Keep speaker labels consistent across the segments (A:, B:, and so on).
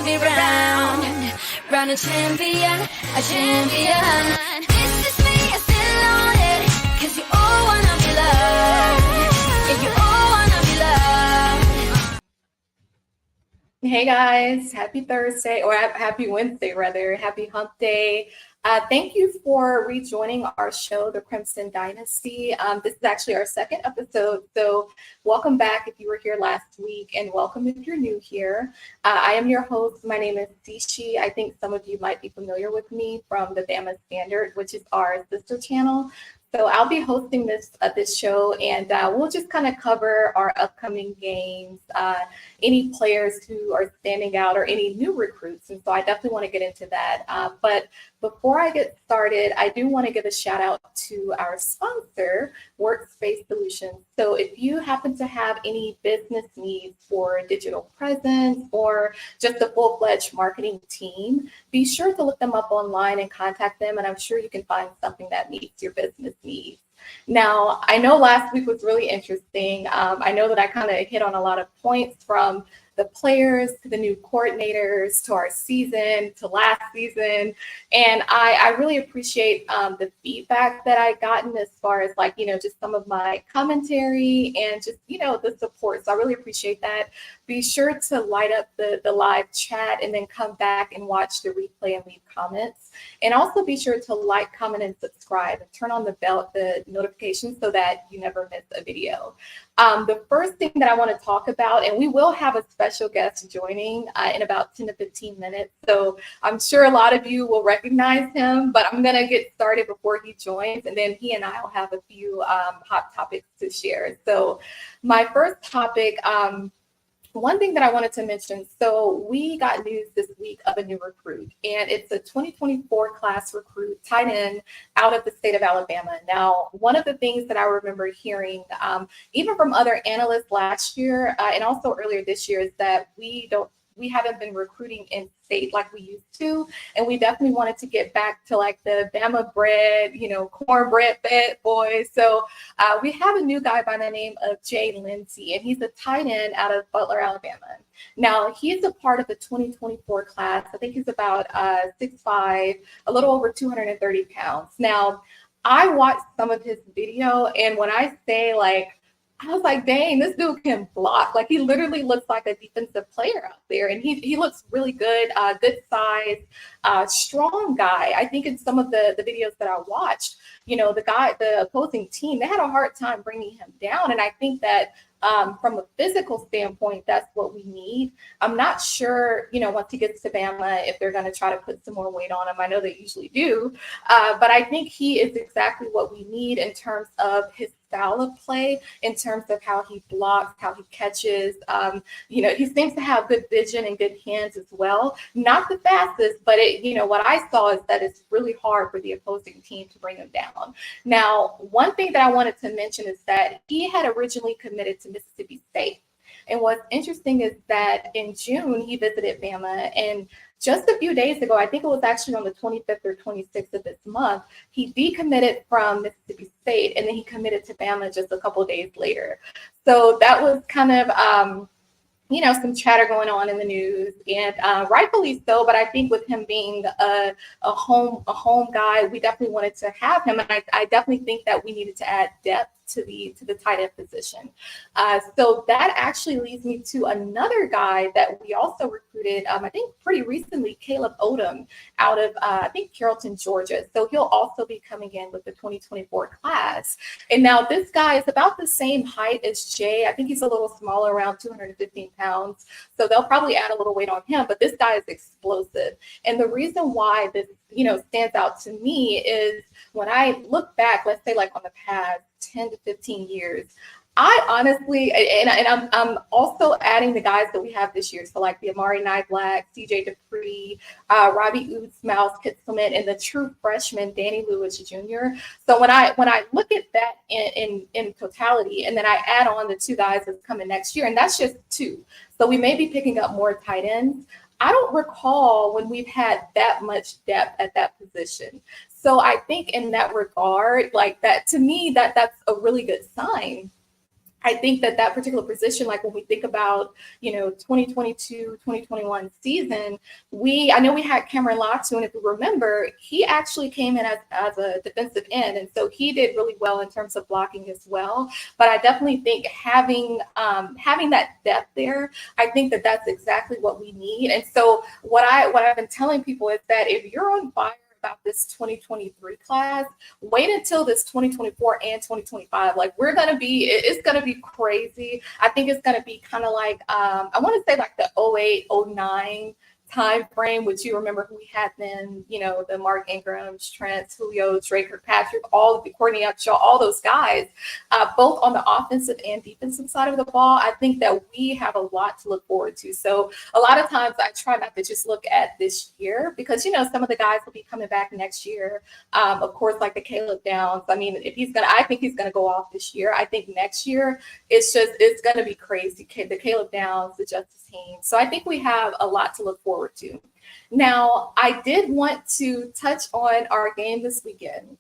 A: wanna be round a champion, a champion. This is me, I still on it, 'cause you all wanna be loved. Yeah, you all wanna be loved.
B: Hey guys, happy Thursday, or happy Wednesday rather, happy hump day. Thank you for rejoining our show, The Crimson Dynasty. This is actually our second episode, so welcome back if you were here last week, and welcome if you're new here. I am your host. My name is Sishi. I think some of you might be familiar with me from the Bama Standard, which is our sister channel. So I'll be hosting this show, and we'll just kind of cover our upcoming games, any players who are standing out, or any new recruits. And so I definitely want to get into that. But before I get started, I do want to give a shout out to our sponsor, Workspace Solutions. So if you happen to have any business needs for digital presence or just a full-fledged marketing team, be sure to look them up online and contact them, and I'm sure you can find something that meets your business needs. Now, I know last week was really interesting. I know that I kind of hit on a lot of points, from the players to the new coordinators to our season to last season. And I really appreciate the feedback that I gotten as far as, like, just some of my commentary and just, the support. So I really appreciate that. Be sure to light up the live chat and then come back and watch the replay and leave comments. And also be sure to like, comment, and subscribe, and turn on the notifications so that you never miss a video. The first thing that I want to talk about, and we will have a special guest joining in about 10 to 15 minutes. So I'm sure a lot of you will recognize him, but I'm going to get started before he joins, and then he and I will have a few hot topics to share. So my first topic, one thing that I wanted to mention, so we got news this week of a new recruit, and it's a 2024 class recruit, tight end, out of the state of Alabama. Now, one of the things that I remember hearing, even from other analysts last year and also earlier this year, is that we haven't been recruiting in state like we used to, and we definitely wanted to get back to like the Bama bread, cornbread fed boys. So we have a new guy by the name of Jay Lindsay, and he's a tight end out of Butler, Alabama. Now, he's a part of the 2024 class. I think he's about 6'5", a little over 230 pounds. Now, I watched some of his video, and when I say, I was like, dang, this dude can block. Like, he literally looks like a defensive player out there. And he looks really good, good size, strong guy. I think in some of the videos that I watched, the opposing team, they had a hard time bringing him down. And I think that from a physical standpoint, that's what we need. I'm not sure, once he gets to Bama, if they're going to try to put some more weight on him. I know they usually do. But I think he is exactly what we need in terms of his style of play, in terms of how he blocks, how he catches. He seems to have good vision and good hands as well. Not the fastest, but what I saw is that it's really hard for the opposing team to bring him down. Now, one thing that I wanted to mention is that he had originally committed to Mississippi State. And what's interesting is that in June, he visited Bama, and just a few days ago, I think it was actually on the 25th or 26th of this month, he decommitted from Mississippi State, and then he committed to Bama just a couple of days later. So that was kind of, some chatter going on in the news, and rightfully so. But I think with him being a home guy, we definitely wanted to have him, and I definitely think that we needed to add depth to the tight end position. So that actually leads me to another guy that we also recruited, I think pretty recently, Caleb Odom, out of, I think, Carrollton, Georgia. So he'll also be coming in with the 2024 class. And now this guy is about the same height as Jay. I think he's a little smaller, around 215 pounds. So they'll probably add a little weight on him, but this guy is explosive. And the reason why this stands out to me is when I look back, let's say like on the past 10 to 15 years, I honestly, and I'm also adding the guys that we have this year. So like the Amari Black, CJ Dupree, Robbie Oots, Miles Kitselman, and the true freshman, Danny Lewis Jr. So when I look at that in totality, and then I add on the two guys that's coming next year, and that's just two. So we may be picking up more tight ends. I don't recall when we've had that much depth at that position. So I think in that regard, like that, to me, that's a really good sign. I think that particular position, like when we think about, 2022, 2021 season, I know we had Cameron Latu, and if you remember, he actually came in as a defensive end. And so he did really well in terms of blocking as well. But I definitely think having that depth there, I think that that's exactly what we need. And so what I've been telling people is that if you're on fire about this 2023 class, wait until this 2024 and 2025. Like it's going to be crazy. I think it's going to be kind of like, I want to say like the 08, 09 time frame, which you remember who we had then, the Mark Ingrams, Trent, Julio, Drake Kirkpatrick, all of the Courtney Upshaw, all those guys, both on the offensive and defensive side of the ball. I think that we have a lot to look forward to. So a lot of times I try not to just look at this year because, some of the guys will be coming back next year. Of course, like the Caleb Downs. I mean, I think he's going to go off this year. I think next year it's going to be crazy. The Caleb Downs, the Justice Team. So I think we have a lot to look forward to. Now, I did want to touch on our game this weekend.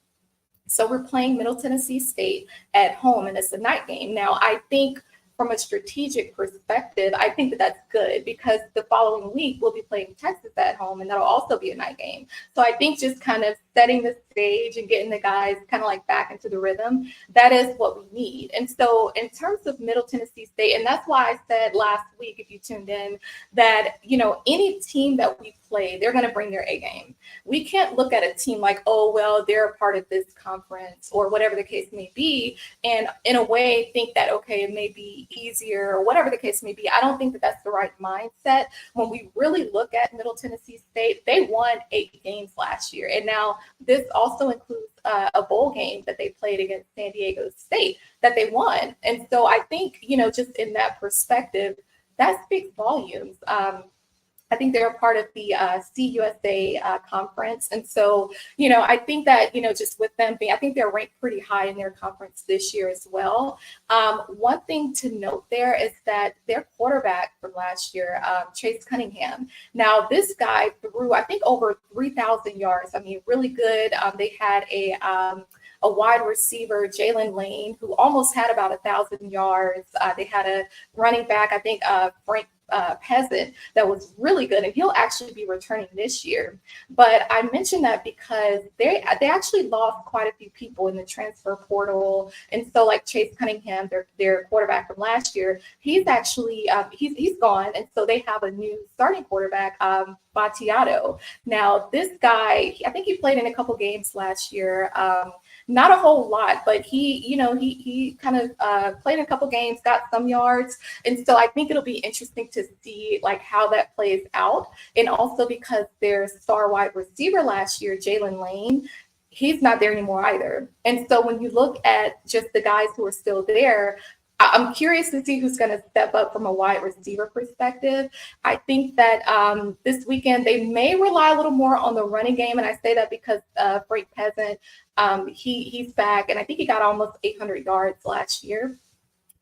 B: So we're playing Middle Tennessee State at home, and it's a night game. Now, I think from a strategic perspective, I think that that's good because the following week we'll be playing Texas at home, and that'll also be a night game. So I think just kind of setting the stage and getting the guys kind of like back into the rhythm, that is what we need. And so in terms of Middle Tennessee State, and that's why I said last week, if you tuned in, that, any team that we play, they're going to bring their A game. We can't look at a team like, oh, well, they're a part of this conference or whatever the case may be, and in a way think that, okay, it may be easier or whatever the case may be. I don't think that that's the right mindset. When we really look at Middle Tennessee State, they won 8 games last year. And now this also includes a bowl game that they played against San Diego State that they won. And so I think, just in that perspective, that speaks volumes. I think they're a part of the CUSA conference. And so, I think that, just with them being, I think they're ranked pretty high in their conference this year as well. One thing to note there is that their quarterback from last year, Chase Cunningham. Now, this guy threw, I think, over 3,000 yards. I mean, really good. They had a wide receiver, Jalen Lane, who almost had about 1,000 yards. They had a running back, I think, Frank Peasant, that was really good, and he'll actually be returning this year. But I mentioned that because they actually lost quite a few people in the transfer portal, and so like Chase Cunningham, their quarterback from last year, he's actually he's gone, and so they have a new starting quarterback, Vattiato. Now this guy, I think he played in a couple games last year. Not a whole lot, but he kind of played in a couple games, got some yards. And so I think it'll be interesting to see like how that plays out. And also because their star wide receiver last year, Jalen Lane, he's not there anymore either. And so when you look at just the guys who are still there, I'm curious to see who's going to step up from a wide receiver perspective. I think that this weekend they may rely a little more on the running game, and I say that because Frank Peasant, he's back, and I think he got almost 800 yards last year.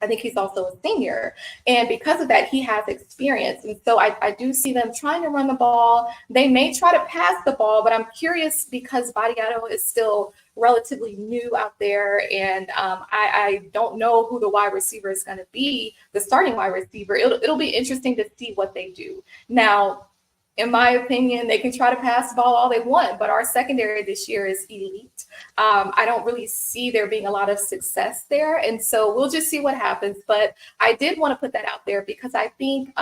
B: I think he's also a senior. And because of that, he has experience. And so I do see them trying to run the ball. They may try to pass the ball, but I'm curious because Vattiato is still relatively new out there. And I don't know who the wide receiver is going to be, the starting wide receiver. It'll be interesting to see what they do. Now, in my opinion, they can try to pass the ball all they want, but our secondary this year is elite. I don't really see there being a lot of success there. And so we'll just see what happens. But I did want to put that out there because I think,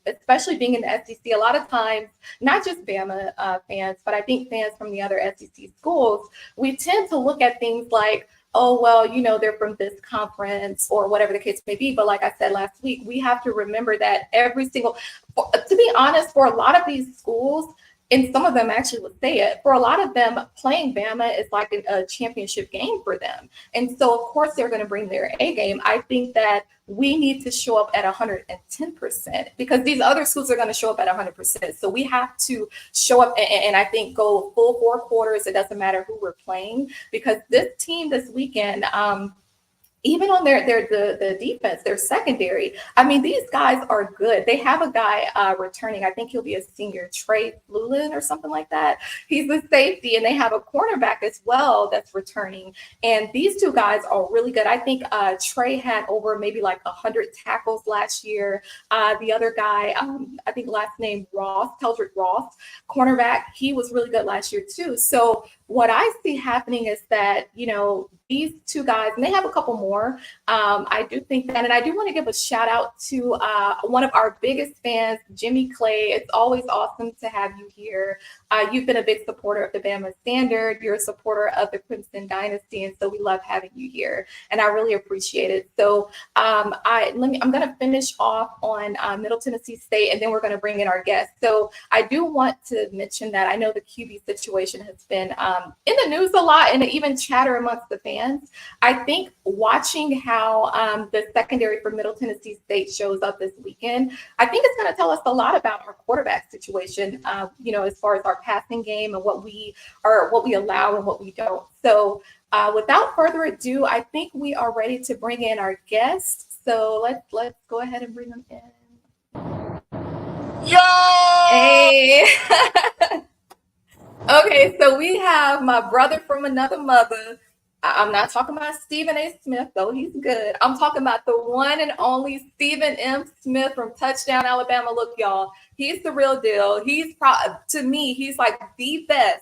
B: especially being in the SEC, a lot of times, not just Bama fans, but I think fans from the other SEC schools, we tend to look at things like, oh, well, they're from this conference or whatever the case may be. But like I said last week, we have to remember that to be honest, for a lot of these schools, and some of them actually would say it, for a lot of them, playing Bama is like a championship game for them. And so, of course, they're going to bring their A game. I think that we need to show up at 110% because these other schools are going to show up at 100%. So we have to show up and I think go full 4 quarters. It doesn't matter who we're playing because this team this weekend, even on the defense, their secondary. I mean, these guys are good. They have a guy returning. I think he'll be a senior, Tra Fluellen or something like that. He's the safety, and they have a cornerback as well that's returning. And these two guys are really good. I think Trey had over maybe like 100 tackles last year. The other guy, I think last name Ross, Teldrick Ross, cornerback, he was really good last year too. So what I see happening is that, these two guys, and they have a couple more. I do think that, and I do want to give a shout out to one of our biggest fans, Jimmy Clay. It's always awesome to have you here. You've been a big supporter of the Bama Standard. You're a supporter of the Crimson Dynasty, and so we love having you here, and I really appreciate it. So I'm going to finish off on Middle Tennessee State, and then we're going to bring in our guests. So I do want to mention that I know the QB situation has been in the news a lot, and even chatter amongst the fans. I think watching how the secondary for Middle Tennessee State shows up this weekend, I think it's going to tell us a lot about our quarterback situation, as far as our passing game and what we allow and what we don't. So without further ado, I think we are ready to bring in our guests. So let's go ahead and bring them in.
C: Yo!
B: Hey! Okay, so we have my brother from another mother. I'm not talking about Stephen A. Smith, though he's good. I'm talking about the one and only Stephen M. Smith from Touchdown Alabama. Look, y'all, he's the real deal. To me, he's like the best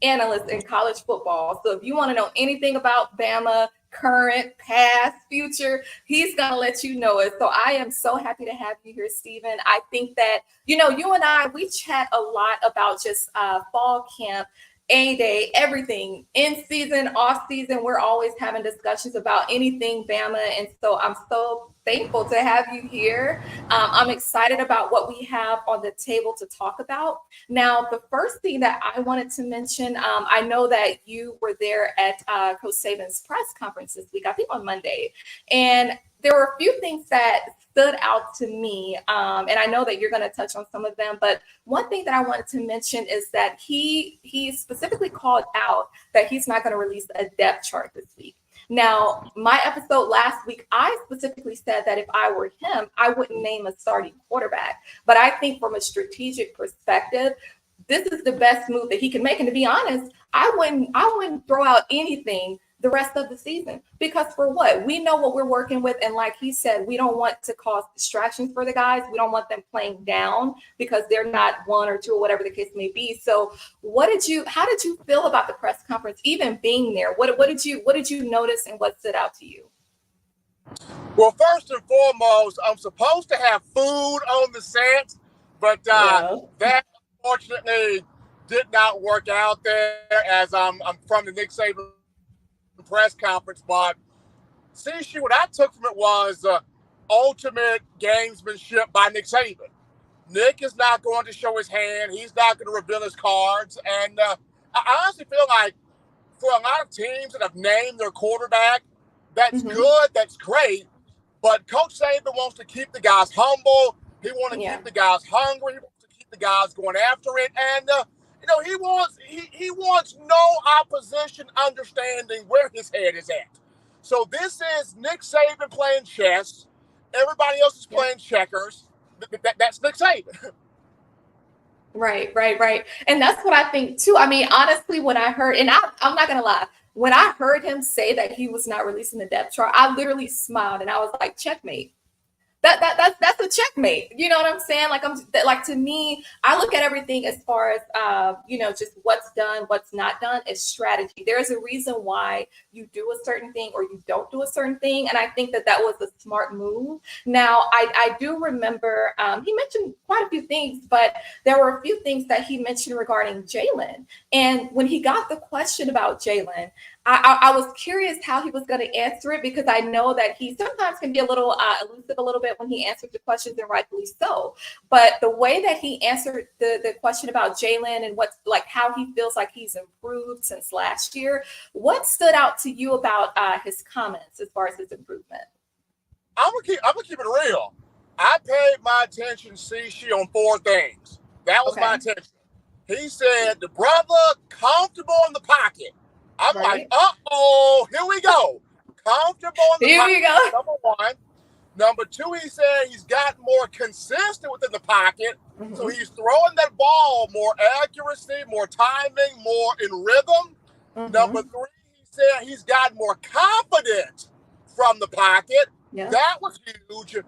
B: analyst in college football. So if you want to know anything about Bama, current, past, future, he's going to let you know it. So I am so happy to have you here, Stephen. I think that, you and I, we chat a lot about just fall camp, A-Day, everything, in season, off season. We're always having discussions about anything Bama. And so I'm so thankful to have you here. I'm excited about what we have on the table to talk about. Now, the first thing that I wanted to mention, I know that you were there at Coach Saban's press conference this week, I think on Monday. And there were a few things that stood out to me, and I know that you're going to touch on some of them, but one thing that I wanted to mention is that he specifically called out that he's not going to release a depth chart this week. Now, my episode last week, I specifically said that if I were him, I wouldn't name a starting quarterback. But I think from a strategic perspective, this is the best move that he can make. And to be honest, I wouldn't throw out anything the rest of the season, because for what? We know what we're working with. And like he said, we don't want to cause distractions for the guys. We don't want them playing down because they're not one or two or whatever the case may be. So how did you feel about the press conference, even being there? What did you notice and what stood out to you?
C: Well, first and foremost, I'm supposed to have food on the set, but that unfortunately did not work out there, as I'm from the Nick Saban press conference. But see, what I took from it was ultimate gamesmanship by Nick Saban. Nick is not going to show his hand. He's not going to reveal his cards. And I honestly feel like for a lot of teams that have named their quarterback, that's good, that's great. But Coach Saban wants to keep the guys humble. He wants to keep the guys hungry. He wants to keep the guys going after it. And he wants no opposition understanding where his head is at. So this is Nick Saban playing chess. Everybody else is playing checkers. That's Nick Saban.
B: Right. And that's what I think too. I mean, honestly, when I heard, and I'm not gonna lie, when I heard him say that he was not releasing the depth chart, I literally smiled and I was like, checkmate. That's a checkmate. You know what I'm saying? Like to me, I look at everything as far as just what's done, what's not done is strategy. There's a reason why you do a certain thing or you don't do a certain thing, and I think that was a smart move. Now, I do remember he mentioned quite a few things, but there were a few things that he mentioned regarding Jalen. And when he got the question about Jalen, I was curious how he was going to answer it, because I know that he sometimes can be a little elusive a little bit when he answers the questions, and rightfully so. But the way that he answered the question about Jalen and how he feels like he's improved since last year, what stood out to you about his comments as far as his improvement?
C: I'm gonna keep it real. I paid my attention, on 4 things. That was my attention. He said the brother comfortable in the pocket. I'm like, uh-oh, here we go. comfortable in the
B: Here
C: pocket,
B: we go.
C: number one. Number two, he said he's gotten more consistent within the pocket.
B: Mm-hmm.
C: So he's throwing that ball more accuracy, more timing, more in rhythm.
B: Mm-hmm.
C: Number three, he said he's gotten more confident from the pocket.
B: Yeah.
C: That was huge. And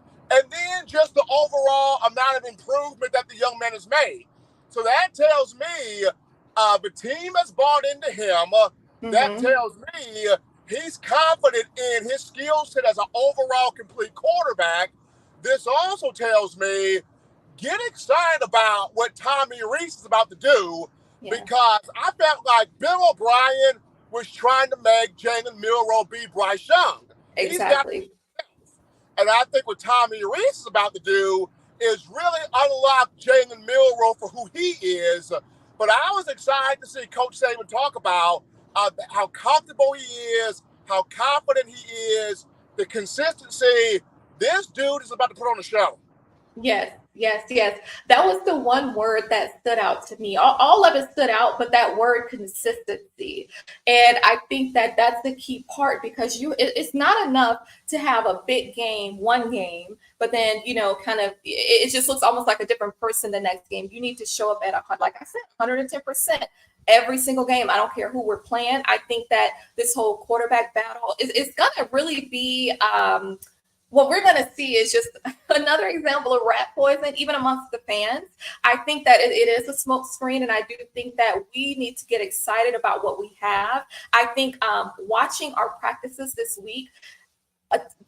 C: then just the overall amount of improvement that the young man has made. So that tells me the team has bought into him. That tells me he's confident in his skill set as an overall complete quarterback. This also tells me get excited about what Tommy Rees is about to do because I felt like Bill O'Brien was trying to make Jalen Milroe be Bryce Young.
B: Exactly.
C: And I think what Tommy Rees is about to do is really unlock Jalen Milroe for who he is. But I was excited to see Coach Saban talk about how comfortable he is, how confident he is, the consistency. This dude is about to put on a show.
B: Yes. That was the one word that stood out to me. All of it stood out, but that word consistency. And I think that that's the key part because it's not enough to have a big game, one game, but then, kind of, it just looks almost like a different person the next game. You need to show up at, like I said, 110%. Every single game. I don't care who we're playing. I think that this whole quarterback battle is going to really be what we're going to see is just another example of rat poison, even amongst the fans. I think that it is a smoke screen, and I do think that we need to get excited about what we have. I think watching our practices this week,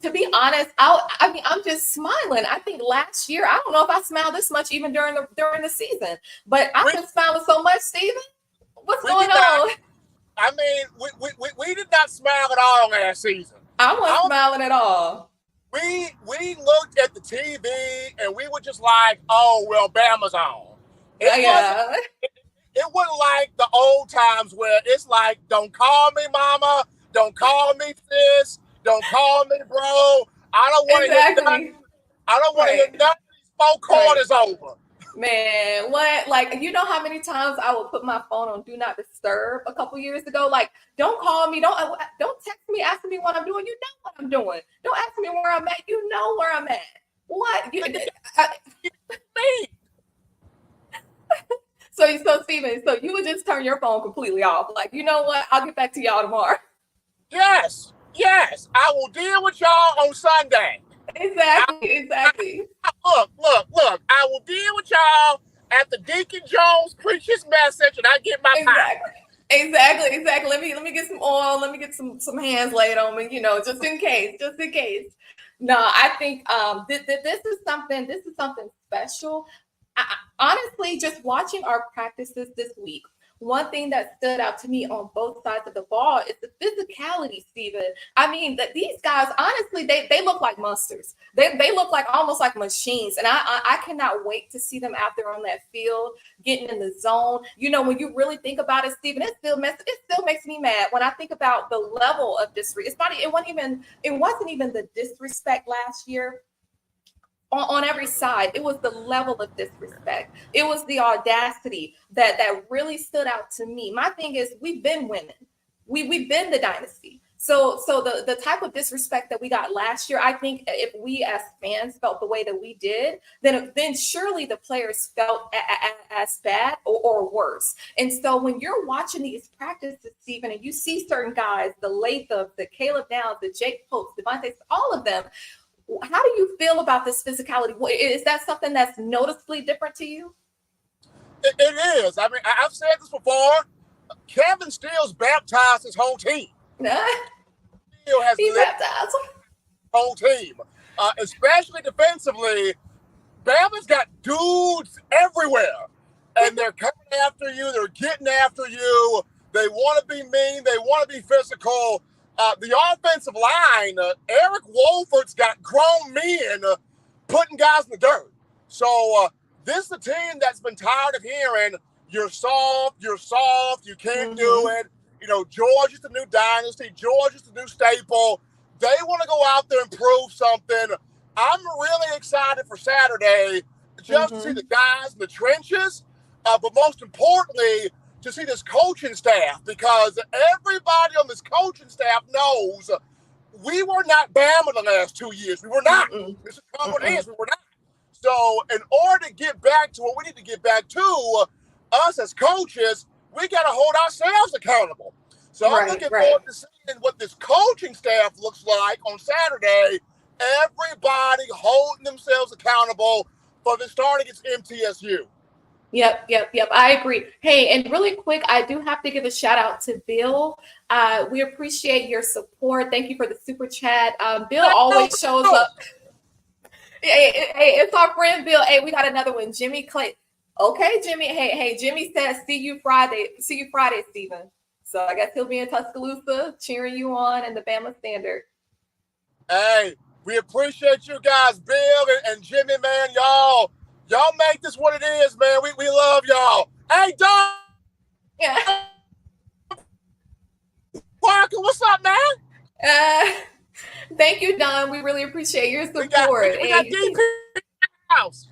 B: to be honest, I'm just smiling. I think last year, I don't know if I smiled this much even during the season, but I've been smiling so much, Steven. What's going on?
C: I mean, we did not smile at all last season.
B: I wasn't smiling at all.
C: We looked at the TV and we were just like, oh, well, Bama's on. It wasn't like the old times where it's like, don't call me mama, don't call me sis, don't call me bro. I don't want to hear nothing. I don't want to hear nothing. These 4 quarters over.
B: Man, what? Like, you know how many times I would put my phone on Do Not Disturb a couple years ago? Like, don't call me. Don't text me asking me what I'm doing. You know what I'm doing. Don't ask me where I'm at. You know where I'm at. What? So Steven, so you would just turn your phone completely off. Like, you know what? I'll get back to y'all tomorrow.
C: Yes. I will deal with y'all on Sunday.
B: Exactly.
C: Look. I will deal with y'all after Deacon Jones preaches message and I get my time.
B: Exactly. Let me get some oil. Let me get some hands laid on me, just in case. No, I think this is something special. Honestly, just watching our practices this week, one thing that stood out to me on both sides of the ball is the physicality, Steven. I mean, that these guys, honestly, they look like monsters. They look like almost like machines. And I cannot wait to see them out there on that field, getting in the zone. When you really think about it, Steven, it still makes me mad when I think about the level of disrespect. It wasn't even the disrespect last year. On every side, it was the level of disrespect. It was the audacity that really stood out to me. My thing is, we've been winning. We've been the dynasty. So the type of disrespect that we got last year, I think if we as fans felt the way that we did, then surely the players felt as bad or worse. And so when you're watching these practices, Stephen, and you see certain guys, the Latham, the Caleb Downs, the Jake Popes, Devontae, all of them, how do you feel about this physicality? Is that something that's noticeably different to you?
C: It is. I mean, I've said this before. Kevin Steele's baptized his whole team. Steele has baptized his whole team, especially defensively. Bama's got dudes everywhere, and they're coming after you. They're getting after you. They want to be mean. They want to be physical. The offensive line, Eric Wolford's got grown men putting guys in the dirt. So this is a team that's been tired of hearing, you're soft, you can't do it. Georgia's the new dynasty. Georgia's the new staple. They want to go out there and prove something. I'm really excited for Saturday just to see the guys in the trenches, but most importantly, to see this coaching staff, because everybody on this coaching staff knows we were not Bama the last 2 years. We were not. This is how it is. We were not. So in order to get back to what we need to get back to, us as coaches, we got to hold ourselves accountable. So I'm looking forward to seeing what this coaching staff looks like on Saturday. Everybody holding themselves accountable for the start against MTSU.
B: Yep. I agree. Hey, and really quick, I do have to give a shout out to Bill. We appreciate your support. Thank you for the super chat. Bill always shows up. Hey, it's our friend Bill. Hey, we got another one. Jimmy Clay. Okay, Jimmy. Hey, Jimmy says, see you Friday, Stephen. So I guess he'll be in Tuscaloosa cheering you on in the Bama Standard.
C: Hey, we appreciate you guys, Bill and Jimmy, man. Y'all make this what it is, man. We love y'all. Hey, Don.
B: Yeah.
C: Parker, what's up, man?
B: Thank you, Don. We really appreciate your support.
C: We got DP in the house.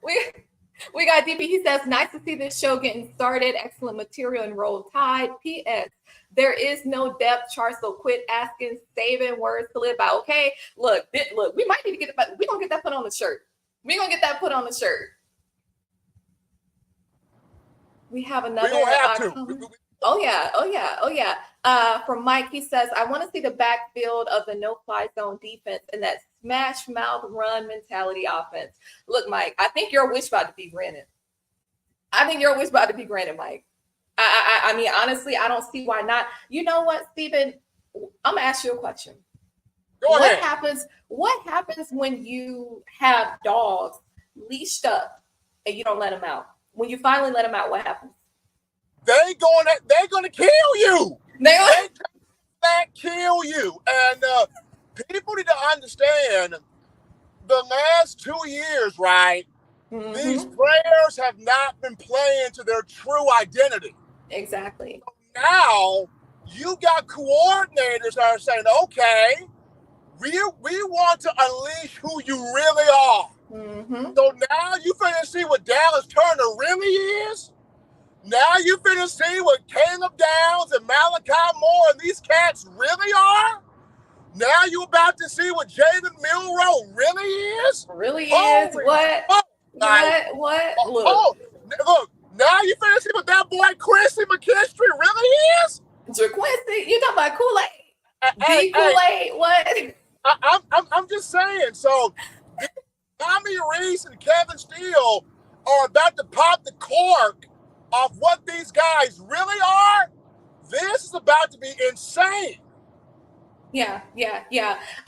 B: We got DP. He says, nice to see this show getting started. Excellent material and Roll Tide. P.S. There is no depth chart, so quit asking Saban words to live by. Okay, look, we might need to get it. We're going to get that put on the shirt. We're going to get that put on the shirt. We have another.
C: We don't have to.
B: Oh yeah. From Mike, he says, I want to see the backfield of the no-fly zone defense and that smash mouth run mentality offense. Look, Mike, I think your wish about to be granted. Mike. I mean, honestly, I don't see why not. You know what, Stephen? I'm gonna ask you a question.
C: Go ahead.
B: What happens when you have dogs leashed up and you don't let them out? When you finally let them out, what happens?
C: They're gonna kill you. They kill you. And people need to understand the last 2 years, right? Mm-hmm. These players have not been playing to their true identity.
B: Exactly.
C: So now you got coordinators that are saying, okay, we want to unleash who you really are. Mm-hmm. So now you finna see what Dallas Turner really is. Now you finna see what Caleb Downs and Malachi Moore and these cats really are. Now you about to see what Jalen Milroe really is. Look, now you finna see what that boy Kool-Aid McKinstry really is.
B: JaQuincy, you talking about Kool-Aid? Kool-Aid, what?
C: I'm just saying. So Tommy Rees and Kevin Steele are about to pop the cork of what these guys really are. This is about to be insane.
B: Yeah.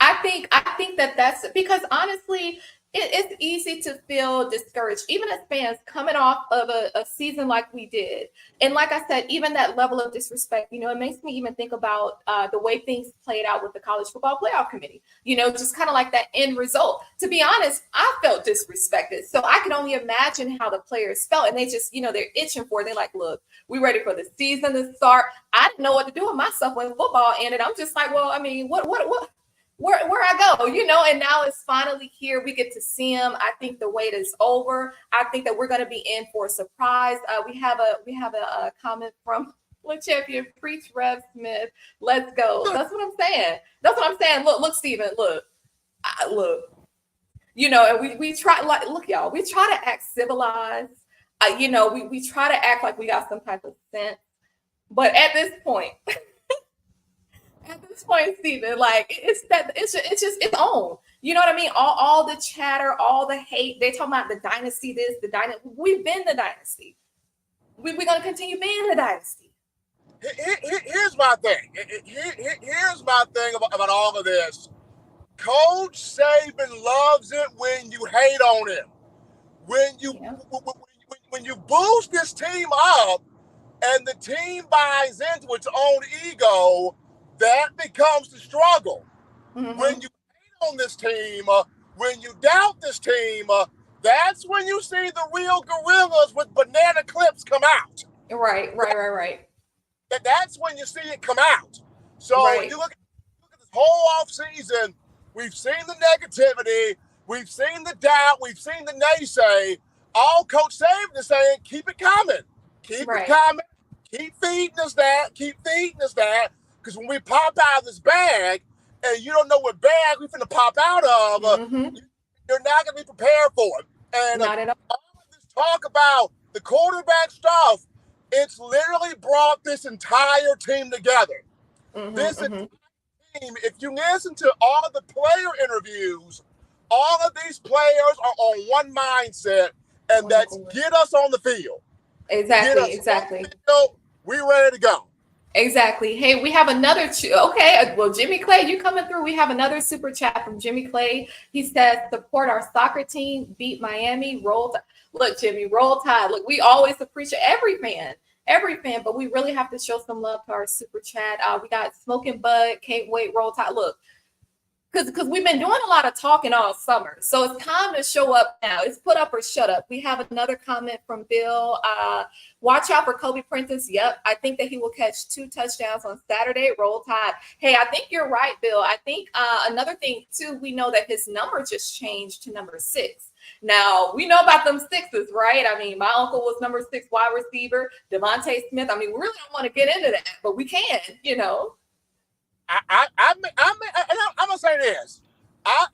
B: I think that's because honestly, it's easy to feel discouraged, even as fans coming off of a season like we did. And like I said, even that level of disrespect, it makes me even think about the way things played out with the College Football Playoff Committee, just kind of like that end result. To be honest, I felt disrespected. So I can only imagine how the players felt. And they just, they're itching for it. They're like, look, we're ready for the season to start. I didn't know what to do with myself when football ended. I'm just like, well, I mean, where I go, and now it's finally here. We get to see him. I think the wait is over. I think that we're going to be in for a surprise. We have a comment from Le Champion, Preach Rev Smith. Let's go. That's what I'm saying. Look, Stephen, look. And we try, like, look, y'all, we try to act civilized. We try to act like we got some type of sense. But at this point, Stephen, like it's just its own. You know what I mean? All the chatter, all the hate. They talking about the dynasty. We've been the dynasty. We're gonna continue being the dynasty.
C: Here's my thing. Here's my thing about all of this. Coach Saban loves it when you hate on him. When you boost this team up, and the team buys into its own ego. That becomes the struggle. Mm-hmm. When you hate on this team, when you doubt this team, that's when you see the real gorillas with banana clips come out.
B: Right.
C: That's when you see it come out. So you look at this whole off season, we've seen the negativity, we've seen the doubt, we've seen the naysay. All Coach Saban is saying, keep it coming. Keep it coming. Keep feeding us that. Because when we pop out of this bag, and you don't know what bag we finna pop out of, you're not gonna be prepared for it. And
B: Not at all.
C: All of this talk about the quarterback stuff, it's literally brought this entire team together. This entire team, if you listen to all of the player interviews, all of these players are on one mindset, and that's get us on the field.
B: Exactly.
C: We ready to go.
B: Exactly. Hey, we have another okay. Well, Jimmy Clay, you coming through. We have another super chat from Jimmy Clay. He says, support our soccer team, beat Miami, roll. Look, Jimmy, roll Tide. Look, we always appreciate every fan, but we really have to show some love to our super chat. We got Smoking Bud, can't wait, roll Tide. Look, because we've been doing a lot of talking all summer. So it's time to show up now. It's put up or shut up. We have another comment from Bill. Watch out for Kobe Prentice. Yep, I think that he will catch 2 touchdowns on Saturday. Roll Tide. Hey, I think you're right, Bill. I think another thing, too, we know that his number just changed to number 6. Now, we know about them 6s, right? I mean, my uncle was number 6 wide receiver, Devontae Smith. I mean, we really don't want to get into that, but we can, you know.
C: I'm gonna say this. I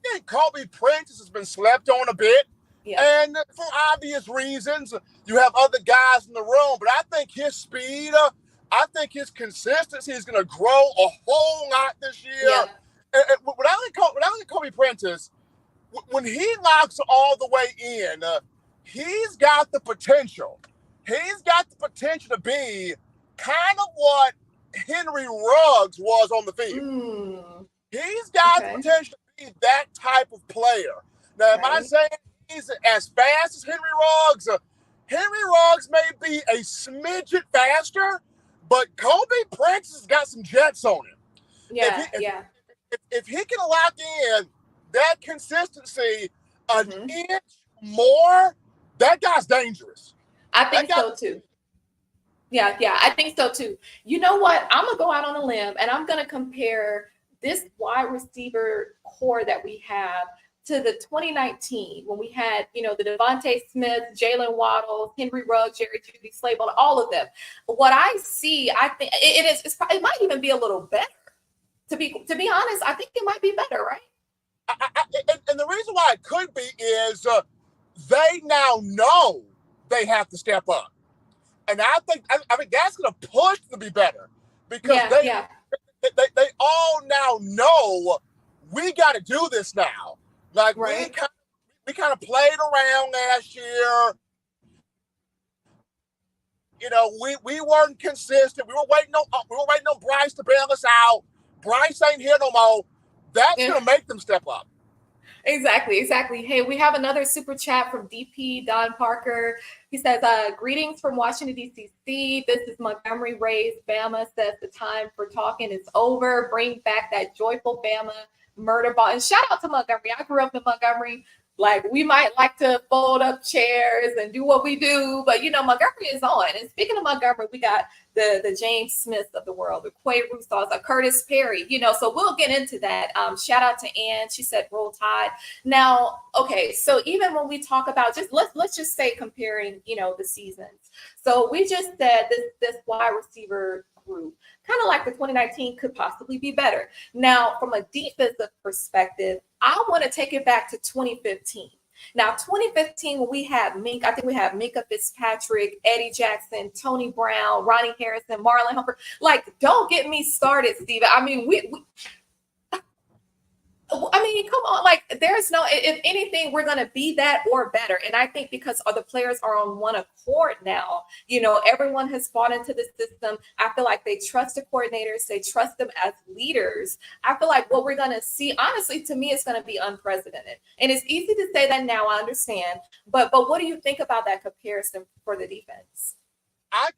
C: think Kobe Prentice has been slept on a bit, and for obvious reasons. You have other guys in the room, but I think his speed, I think his consistency is going to grow a whole lot this year.
B: Yeah.
C: And when I look at Kobe Prentice, when he locks all the way in, he's got the potential. He's got the potential to be kind of what Henry Ruggs was on the field. He's got the potential to be that type of player. Now, am I saying he's as fast as Henry Ruggs? Henry Ruggs may be a smidget faster, but Kobe Prentice has got some jets on him. If he can lock in that consistency an inch more, that guy's dangerous.
B: I think so too. Yeah, I think so too. You know what? I'm going to go out on a limb and I'm going to compare this wide receiver core that we have to the 2019 when we had, you know, the Devontae Smith, Jalen Waddle, Henry Ruggs, Jerry Judy, Slayton, all of them. What I see, I think it might even be a little better. To be honest, I think it might be better, right?
C: And the reason why it could be is they now know they have to step up. And I think that's going to push them to be better because they all now know we got to do this now. Like we kind of played around last year. You know, we weren't consistent. We were waiting on Bryce to bail us out. Bryce ain't here no more. That's going to make them step up.
B: Exactly. Hey, we have another super chat from DP Don Parker. He says, greetings from Washington, D.C. This is Montgomery Rees. Bama says the time for talking is over. Bring back that joyful Bama murder ball. And shout out to Montgomery. I grew up in Montgomery. Like, we might like to fold up chairs and do what we do, but, you know, Montgomery is on. And speaking of Montgomery, we got the James Smiths of the world, the Quay Rousseaus, Curtis Perry, you know, so we'll get into that. Shout out to Ann. She said roll Tide. Now, okay, so even when we talk about let's just say comparing, you know, the seasons. So we just said this wide receiver group, kind of like the 2019 could possibly be better. Now, from a defensive perspective, I want to take it back to 2015. Now, 2015, when we had I think we had Minka Fitzpatrick, Eddie Jackson, Tony Brown, Ronnie Harrison, Marlon Humphrey. Like, don't get me started, Steven. I mean, come on. Like, there's no, if anything, we're going to be that or better. And I think because other players are on one accord now, you know, everyone has bought into the system. I feel like they trust the coordinators. They trust them as leaders. I feel like what we're going to see, honestly, to me, it's going to be unprecedented. And it's easy to say that now, I understand. But what do you think about that comparison for the defense?
C: I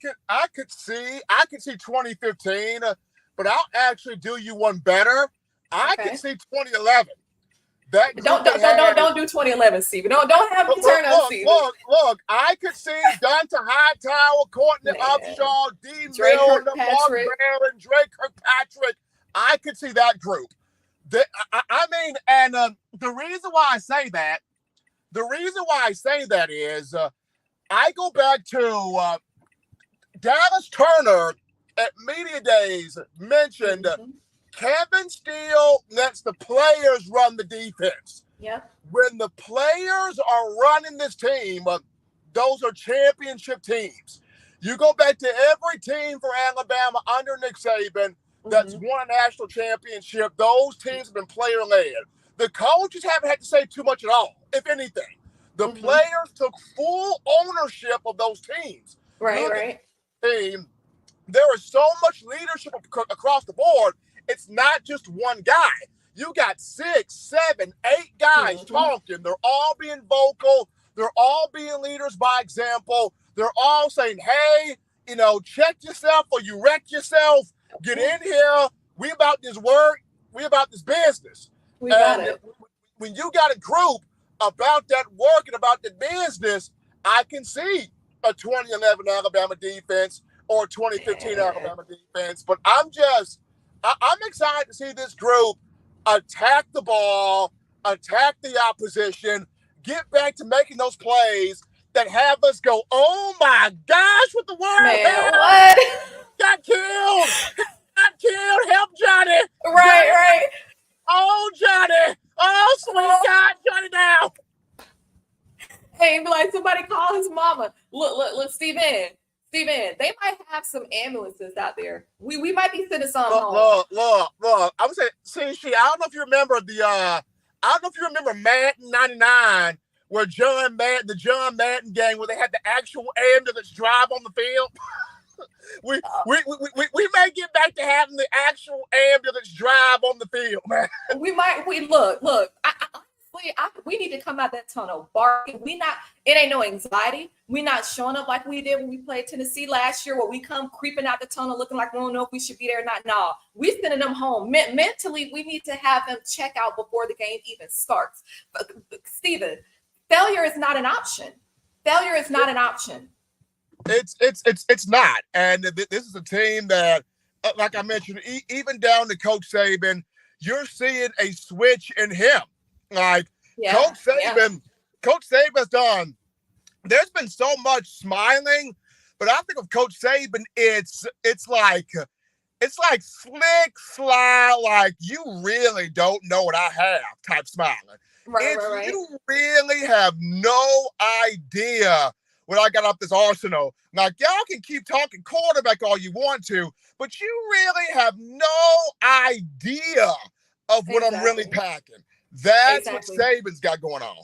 C: could see 2015, but I'll actually do you one better. I can see 2011. Don't
B: do 2011, Steven. Don't have me turn on Steven.
C: Look, I could see Donta Hightower, Courtney Upshaw, D. Milne, Mark Barron, Drake Kirkpatrick. I could see that group. The reason why I say that is I go back to Dallas Turner at Media Days mentioned Kevin Steele lets the players run the defense.
B: Yep.
C: When the players are running this team, those are championship teams. You go back to every team for Alabama under Nick Saban that's won a national championship. Those teams have been player-led. The coaches haven't had to say too much at all, if anything. The players took full ownership of those teams.
B: Right.
C: Team, there is so much leadership across the board. It's not just one guy. You got 6, 7, 8 guys talking. They're all being vocal. They're all being leaders by example. They're all saying, hey, check yourself or you wreck yourself. Get in here. We about this work. We about this business.
B: We got it.
C: When you got a group about that work and about the business, I can see a 2011 Alabama defense or a 2015 Alabama defense. But I'm excited to see this group attack the ball, attack the opposition, get back to making those plays that have us go, oh my gosh, what the world?
B: Man, what?
C: Got killed. Got killed. Help Johnny.
B: Right.
C: Oh, Johnny. Oh, sweet God, Johnny now.
B: Hey, be like, somebody call his mama. Look, Steven, they might have some ambulances out there. We might be sending some home.
C: Look. I would say, I don't know if you remember Madden 99, where the John Madden gang, where they had the actual ambulance drive on the field. we may get back to having the actual ambulance drive on the field, man.
B: Look. We need to come out that tunnel barking. It ain't no anxiety. We not showing up like we did when we played Tennessee last year, where we come creeping out the tunnel looking like we don't know if we should be there or not. No, we sending them home. Mentally, we need to have them check out before the game even starts. Steven, failure is not an option. It's
C: not. And this is a team that, like I mentioned, even down to Coach Saban, you're seeing a switch in him. Like Coach Saban's done. There's been so much smiling, but I think of Coach Saban, it's like slick, sly, like you really don't know what I have type smiling.
B: Right.
C: You really have no idea what I got up this arsenal. Like, y'all can keep talking quarterback all you want to, but you really have no idea of what I'm really packing. That's what Saban's got going on.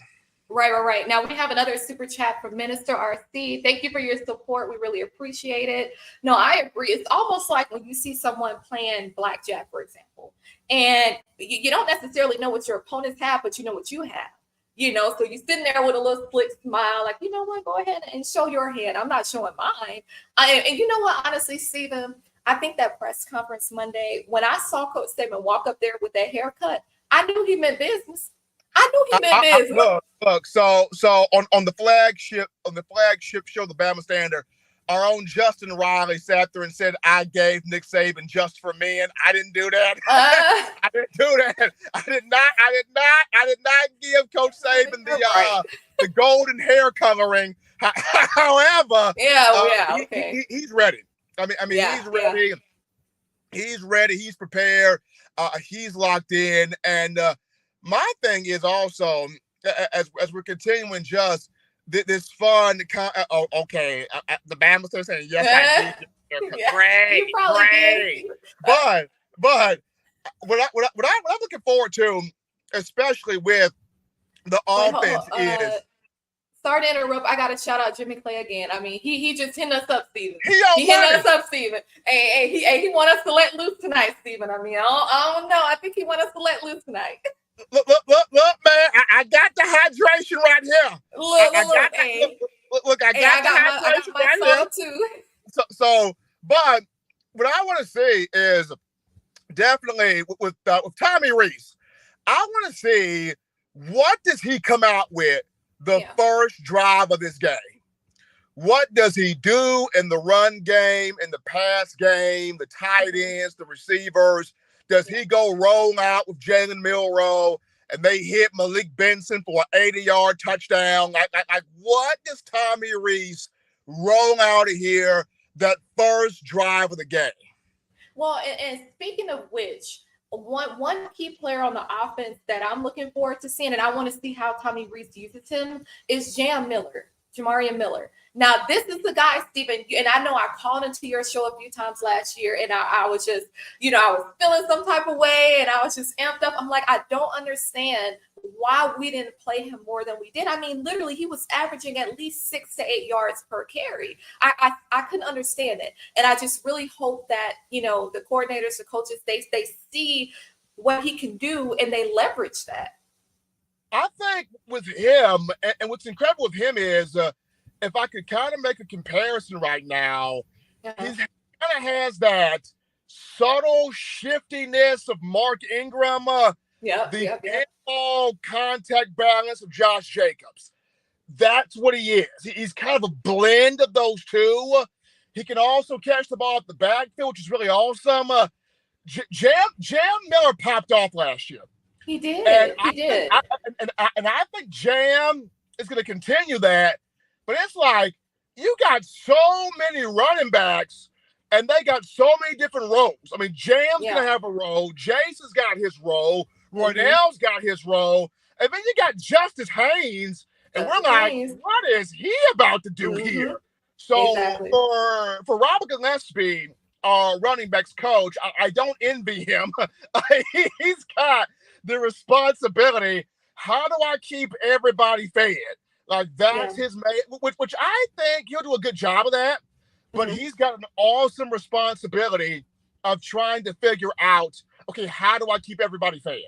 B: Right. Now we have another super chat from Minister RC. Thank you for your support. We really appreciate it. No, I agree. It's almost like when you see someone playing blackjack, for example, and you don't necessarily know what your opponents have, but you know what you have. So you're sitting there with a little slick smile, like, you know what, go ahead and show your hand. I'm not showing mine. And you know what, honestly, Steven, I think that press conference Monday, when I saw Coach Saban walk up there with that haircut, I knew he meant business. Look.
C: So on the flagship show, the Bama Standard, our own Justin Riley sat there and said, "I gave Nick Saban just for men." I didn't do that. I didn't do that. I did not give Coach Saban the golden hair coloring. However, he's ready. I mean, he's ready. Yeah. He's ready. He's prepared. He's locked in. And my thing is also, as we're continuing just this fun, the Bama still saying, yes, I did. Great. But what I'm looking forward to, especially with the offense, is.
B: Sorry to interrupt. I got to shout out Jimmy Clay again. I mean, he just hitting us up, Steven.
C: He hitting
B: us up, Steven. He want us to let loose tonight, Steven. I mean, I don't know. I think he want us to let loose tonight.
C: Look, man. I got the hydration right here. I got the hydration right here. Too. So, but what I want to see is definitely with Tommy Rees. I want to see what does he come out with the first drive of this game. What does he do in the run game, in the pass game, the tight ends, the receivers? Does he go roll out with Jalen Milroe and they hit Malik Benson for an 80-yard touchdown? Like, what does Tommy Rees roll out of here that first drive of the game?
B: Well, and speaking of which, one key player on the offense that I'm looking forward to seeing, and I want to see how Tommy Rees uses him, is Jamarian Miller. Now, this is the guy, Stephen, and I know I called into your show a few times last year, and I was just, I was feeling some type of way, and I was just amped up. I'm like, I don't understand why we didn't play him more than we did. I mean, literally, he was averaging at least 6 to 8 yards per carry. I couldn't understand it, and I just really hope that the coordinators, the coaches, they see what he can do and they leverage that.
C: I think with him, and what's incredible with him is, if I could kind of make a comparison right now, he kind of has that subtle shiftiness of Mark Ingram, the ball contact balance of Josh Jacobs. That's what he is. He's kind of a blend of those two. He can also catch the ball at the backfield, which is really awesome. Jam Miller popped off last year.
B: He did.
C: And I think Jam is going to continue that. But it's like you got so many running backs, and they got so many different roles. I mean, Jam's going to have a role. Jason's got his role. Roydell's got his role. And then you got Justice Haynes, and we're like, what is he about to do here? So for Robert Gillespie, our running backs coach, I don't envy him. He's got the responsibility. How do I keep everybody fed? Like, that's his main, which I think he'll do a good job of that. But he's got an awesome responsibility of trying to figure out, okay, how do I keep everybody fed?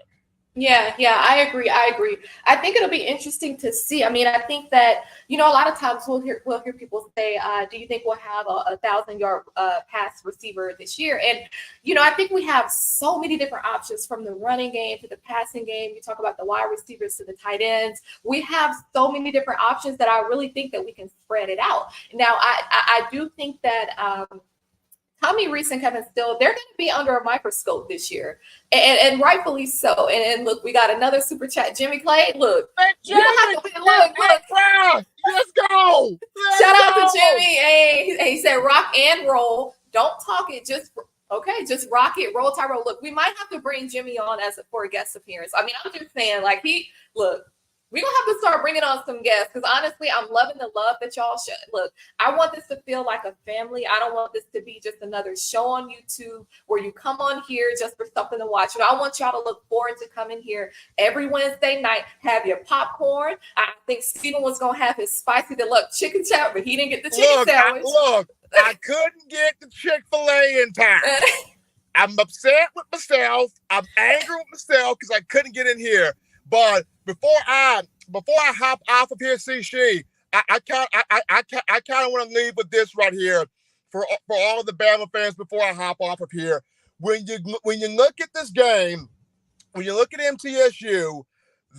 B: Yeah, I agree. I think it'll be interesting to see. I mean, I think that, a lot of times we'll hear people say, do you think we'll have a 1,000-yard pass receiver this year? And, I think we have so many different options, from the running game to the passing game. You talk about the wide receivers to the tight ends. We have so many different options that I really think that we can spread it out. Now, I do think that Tommy Rees and Kevin Steele, they're going to be under a microscope this year, and rightfully so. And look, we got another super chat, Jimmy Clay. Look, you don't have to look.
C: Let's go.
B: Shout out to Jimmy. Hey, he said rock and roll. Don't talk it. Just rock it. Roll Tide, roll. Look, we might have to bring Jimmy on for a guest appearance. I mean, I'm just saying, like, we're going to have to start bringing on some guests, because honestly, I'm loving the love that y'all show. Look, I want this to feel like a family. I don't want this to be just another show on YouTube where you come on here just for something to watch. I want y'all to look forward to coming here every Wednesday night, have your popcorn. I think Steven was going to have his spicy deluxe chicken chow, but he didn't get the chicken sandwich.
C: I couldn't get the Chick-fil-A in time. I'm upset with myself. I'm angry with myself because I couldn't get in here. But before I hop off of here, CC, I kind of want to leave with this right here for all of the Bama fans before I hop off of here. When you look at this game, when you look at MTSU,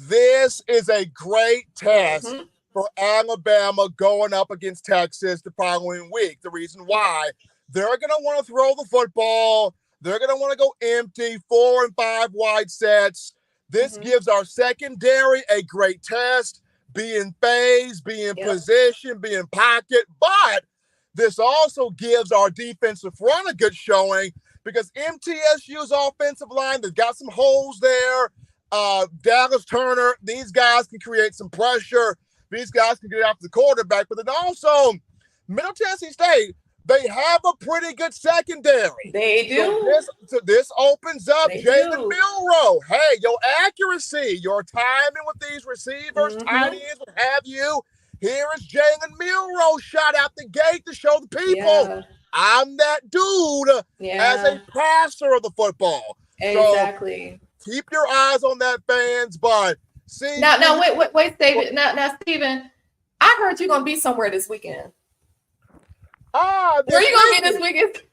C: this is a great test for Alabama going up against Texas the following week. The reason why, they're going to want to throw the football. They're going to want to go empty, 4 and 5 wide sets. This gives our secondary a great test, be in phase, be in position, be in pocket. But this also gives our defensive front a good showing, because MTSU's offensive line, they've got some holes there. Dallas Turner, these guys can create some pressure. These guys can get after the quarterback. But then also, Middle Tennessee State, they have a pretty good secondary.
B: They do.
C: So this opens up Jalen Milroe. Hey, your accuracy, your timing with these receivers, tight ends, what have you. Here is Jalen Milroe shot out the gate to show the people, I'm that dude as a passer of the football.
B: Exactly.
C: So keep your eyes on that, fans. But see,
B: now wait, David. Now, Steven, I heard you're gonna be somewhere this weekend. Where are you gonna be this weekend?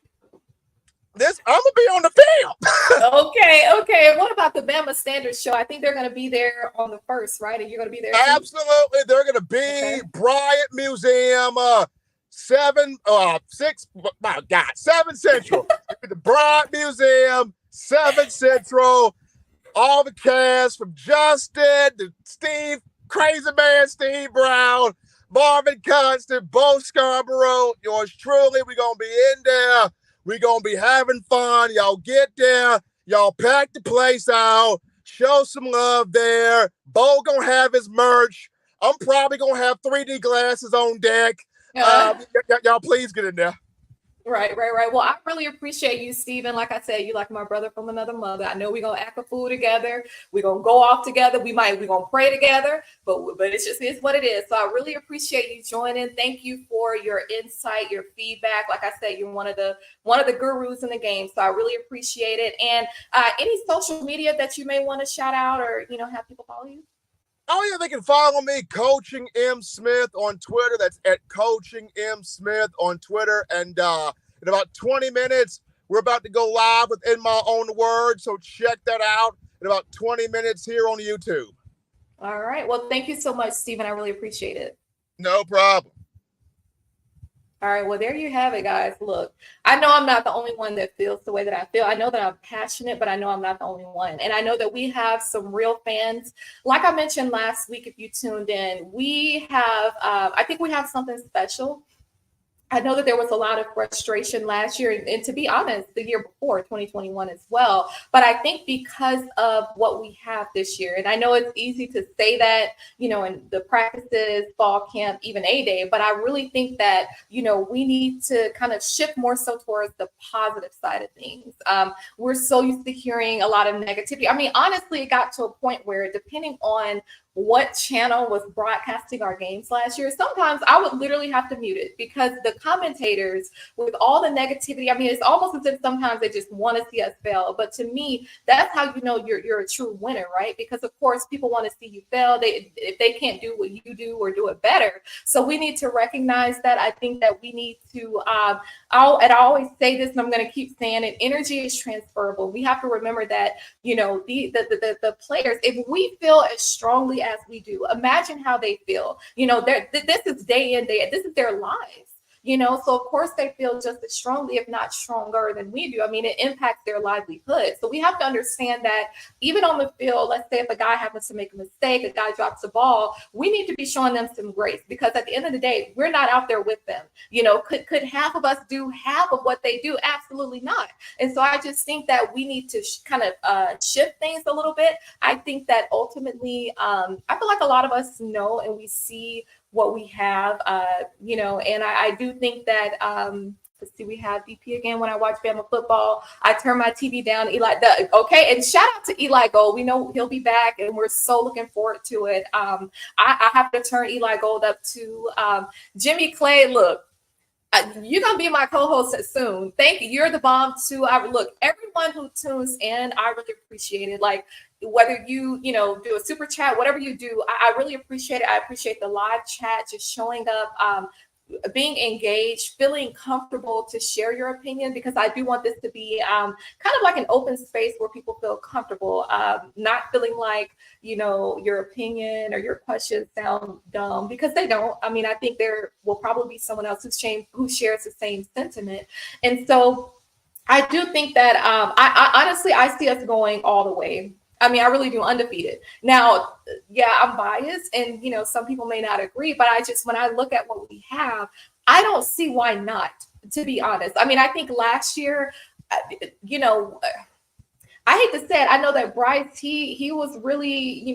C: I'm gonna be on the field.
B: Okay. What about the Bama Standard show? I think they're gonna be there on the 1st, right? And you're gonna be there too?
C: Absolutely, they're gonna be Bryant Museum, 7 Central. The Bryant Museum, 7 Central. All the cast from Justin to Steve, Crazy Man Steve Brown, Marvin Constant, Bo Scarborough, yours truly. We're going to be in there. We're going to be having fun. Y'all get there. Y'all pack the place out. Show some love there. Bo gonna have his merch. I'm probably gonna have 3D glasses on deck. Y'all please get in there.
B: Right. Well, I really appreciate you, Steven. Like I said, you like my brother from another mother. I know we're gonna act a fool together. We're gonna go off together. We're gonna pray together, but it's what it is. So I really appreciate you joining. Thank you for your insight, your feedback. Like I said, you're one of the gurus in the game. So I really appreciate it. And any social media that you may want to shout out or have people follow you?
C: Oh, yeah, they can follow me, Coaching M. Smith on Twitter. That's at Coaching M. Smith on Twitter. And in about 20 minutes, we're about to go live with In My Own Words. So check that out in about 20 minutes here on YouTube.
B: All right. Well, thank you so much, Steven. I really appreciate it.
C: No problem.
B: All right. Well, there you have it, guys. Look, I know I'm not the only one that feels the way that I feel. I know that I'm passionate, but I know I'm not the only one. And I know that we have some real fans. Like I mentioned last week, if you tuned in, we have, I think we have something special. I know that there was a lot of frustration last year, and to be honest, the year before, 2021 as well. But I think because of what we have this year, and I know it's easy to say that, in the practices, fall camp, even A-Day, but I really think that, we need to kind of shift more so towards the positive side of things. We're so used to hearing a lot of negativity. I mean, honestly, it got to a point where depending on what channel was broadcasting our games last year, sometimes I would literally have to mute it because the commentators with all the negativity, I mean, it's almost as if sometimes they just want to see us fail. But to me, that's how you know you're a true winner, right? Because of course, people want to see you fail. If they can't do what you do or do it better. So we need to recognize that. I think that we need to, I always say this and I'm going to keep saying it, energy is transferable. We have to remember that, the players, if we feel as strongly as we do, imagine how they feel. This is day in, day out. This is their lives. So of course they feel just as strongly, if not stronger than we do. I mean, it impacts their livelihood. So we have to understand that even on the field, let's say if a guy happens to make a mistake, a guy drops the ball, we need to be showing them some grace because at the end of the day, we're not out there with them. Could half of us do half of what they do? Absolutely not. And so I just think that we need to kind of shift things a little bit. I think that ultimately, I feel like a lot of us know and we see what we have, and I do think that, let's see, we have BP again. When I watch Bama football, I turn my TV down. Okay, and shout out to Eli Gold. We know he'll be back, and we're so looking forward to it. I have to turn Eli Gold up to Jimmy Clay. Look, you're going to be my co-host soon. Thank you. You're the bomb too. Look, everyone who tunes in, I really appreciate it. Like whether you do a super chat, whatever you do, I really appreciate it. I appreciate the live chat, just showing up, being engaged, feeling comfortable to share your opinion, because I do want this to be kind of like an open space where people feel comfortable, not feeling like, your opinion or your questions sound dumb, because they don't. I mean, I think there will probably be someone else who shares the same sentiment. And so I do think that I honestly, I see us going all the way. I mean, I really do, undefeated. Now, yeah, I'm biased and, some people may not agree, but when I look at what we have, I don't see why not, to be honest. I mean, I think last year, I hate to say it, I know that Bryce, he was really,